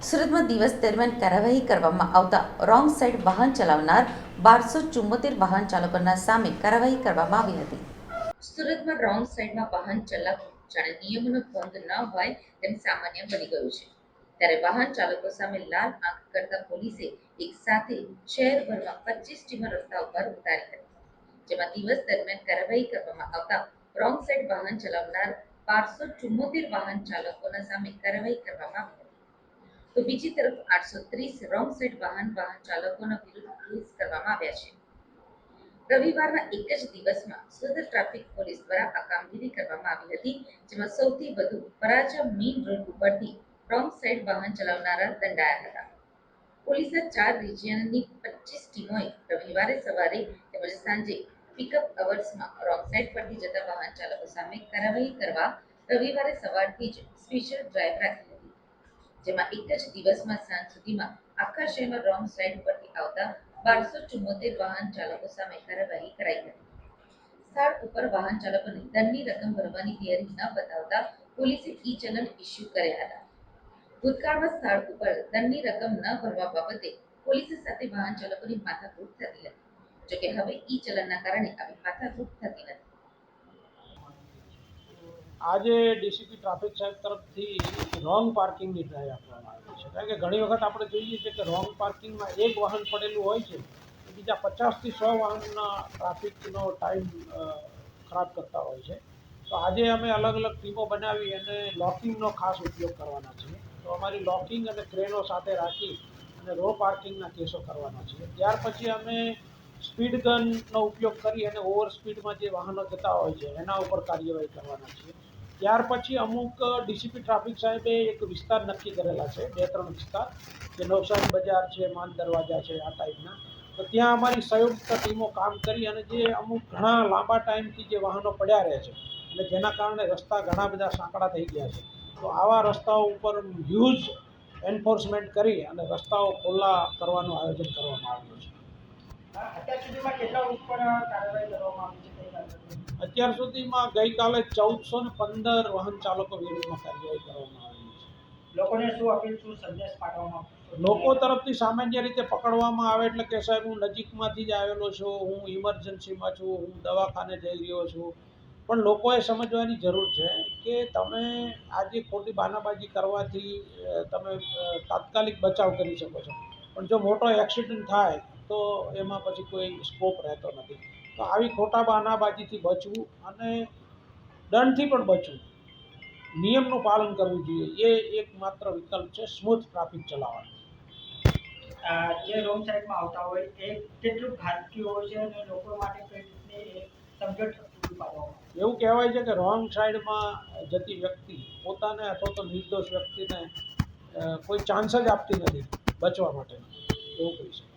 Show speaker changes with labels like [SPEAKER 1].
[SPEAKER 1] સુરતમાં દિવસ દરમિયાન કાર્યવાહી કરવામાં આવતા રોંગ સાઇડ વાહન ચલાવનાર 1274 વાહન ચાલકોના સામે કાર્યવાહી કરવામાં આવી હતી. સુરતમાં રોંગ સાઇડમાં વાહન ચલાવવું જાણે નિયમોનો ભંગ ન હોય તેમ સામાન્ય બની ગયું છે. ત્યારે વાહન ચાલકો સામે લાલ આંખ કરતા પોલીસે એક સાથે શહેરભરમાં 25 ટીમો રસ્તા ઉપર ઉતારી હતી, જેમાં દિવસ દરમિયાન કાર્યવાહી કરવામાં આવતા રોંગ સાઇડ વાહન ચલાવનાર 1274 વાહન ચાલકોના સામે કાર્યવાહી કરવામાં આવી હતી. તો બીજી તરફ 830 રોંગ સાઇડ વાહન ચાલકોના વિરુદ્ધ કેસ કરવામાં આવ્યા છે. રવિવારના એક જ દિવસમાં સુરત ટ્રાફિક પોલીસ દ્વારા આ કામગીરી કરવામાં આવી હતી, જેમાં સૌથી વધુ વરાછા મેઇન રોડ ઉપરથી રોંગ સાઇડ વાહન ચલાવનારા દંડાયા હતા. પોલીસના 4 રિજિયનની 25 ટીમોએ રવિવારે સવારે તેમજ સાંજે પિકઅપ અવર્સમાં રોંગ સાઇડ પરથી જતા વાહન ચાલકો સામે કાર્યવાહી કરવા રવિવારે સવારથી જ સ્પેશિયલ ડ્રાઈવ રાખી હતી, જેમાં એક જ દિવસમાં સાંજ સુધીમાં આખા શહેરમાં રોંગ સાઇડ પરથી આવતા 1274 વાહન ચાલકો સામે કાર્યવાહી કરાઈ હતી. સ્થળ ઉપર વાહન ચાલકોને દંડની રકમ ભરવાની તૈયારી ન બતાવતા પોલીસે ઈ ચલણ ઇસ્યુ કર્યા હતા. ભૂતકાળમાં સ્થળ ઉપર દંડની રકમ ન ભરવા બાબતે પોલીસ સાથે વાહન ચાલકોની માથાકૂટ થતી હતી, જોકે હવે ઈ ચલણના કારણે આવી માથાકૂટ થતી નથી.
[SPEAKER 2] આજે ડીસીપી ટ્રાફિક સાહેબ તરફથી રોંગ પાર્કિંગની ડ્રાઈવ આપવામાં આવી છે. કારણ કે ઘણી વખત આપણે જોઈએ છીએ કે રોંગ પાર્કિંગમાં એક વાહન પડેલું હોય છે, બીજા 50થી 100 વાહનના ટ્રાફિકનો ટાઈમ ખરાબ કરતા હોય છે. તો આજે અમે અલગ અલગ ટીમો બનાવી અને લોકિંગનો ખાસ ઉપયોગ કરવાના છીએ. તો અમારી લોકિંગ અને ક્રેનો સાથે રાખી અને રો પાર્કિંગના કેસો કરવાના છીએ. ત્યાર પછી અમે સ્પીડ ગનનો ઉપયોગ કરી અને ઓવર સ્પીડમાં જે વાહનો જતા હોય છે એના ઉપર કાર્યવાહી કરવાના છીએ. ત્યાર પછી અમુક ડીસીપી ટ્રાફિક સાહેબે એક વિસ્તાર નક્કી કરેલા છે, 2-3 વિસ્તાર, જે નવસારી બજાર છે, માન દરવાજા છે, આ ટાઈપના. તો ત્યાં અમારી સંયુક્ત ટીમો કામ કરી અને જે અમુક ઘણા લાંબા ટાઈમથી જે વાહનો પડ્યા રહે છે અને જેના કારણે રસ્તા ઘણા બધા સાંકડા થઈ ગયા છે, તો આવા રસ્તાઓ ઉપર હ્યુજ એન્ફોર્સમેન્ટ કરી અને રસ્તાઓ ખુલ્લા કરવાનું આયોજન કરવામાં આવ્યું છે.
[SPEAKER 3] અત્યાર સુધીમાં કેટલા ઉપર કાર્યવાહી કરવામાં આવી છે?
[SPEAKER 2] અત્યાર સુધીમાં ગઈકાલે 1415 વાહન ચાલકો વિરુદ્ધમાં કાર્યવાહી કરવામાં આવી છે.
[SPEAKER 3] લોકોને શું અપીલ, શું સંદેશ પાઠવવામાં આવશે?
[SPEAKER 2] લોકો તરફથી સામાન્ય રીતે પકડવામાં આવે એટલે કે સાહેબ હું નજીકમાંથી જ આવેલો છું, હું ઇમરજન્સીમાં છું, હું દવાખાને જઈ રહ્યો છું. પણ લોકોએ સમજવાની જરૂર છે કે તમે આજે ખોટી બાનાબાજી કરવાથી તમે તાત્કાલિક બચાવ કરી શકો છો, પણ જો મોટો એક્સિડન્ટ થાય તો એમાં પછી કોઈ સ્કોપ રહેતો નથી. તો આવી ખોટા બહાનાબાજીથી બચવું અને દંડથી પણ બચવું, નિયમનું પાલન કરવું જોઈએ, એ એકમાત્ર વિકલ્પ છે સ્મૂથ ટ્રાફિક ચલાવવાનો.
[SPEAKER 3] જે રોંગ સાઈડમાં આવતા હોય એ કેટલું ઘાતકી હોય છે અને લોકો માટે કઈ રીતની સમજણ પૂરી પાડવામાં?
[SPEAKER 2] એવું કહેવાય છે કે રોંગ સાઈડમાં જતી વ્યક્તિ પોતાને અથવા તો નિર્દોષ વ્યક્તિને કોઈ ચાન્સ જ આપતી નથી બચવા માટે, એવું કહી શકે.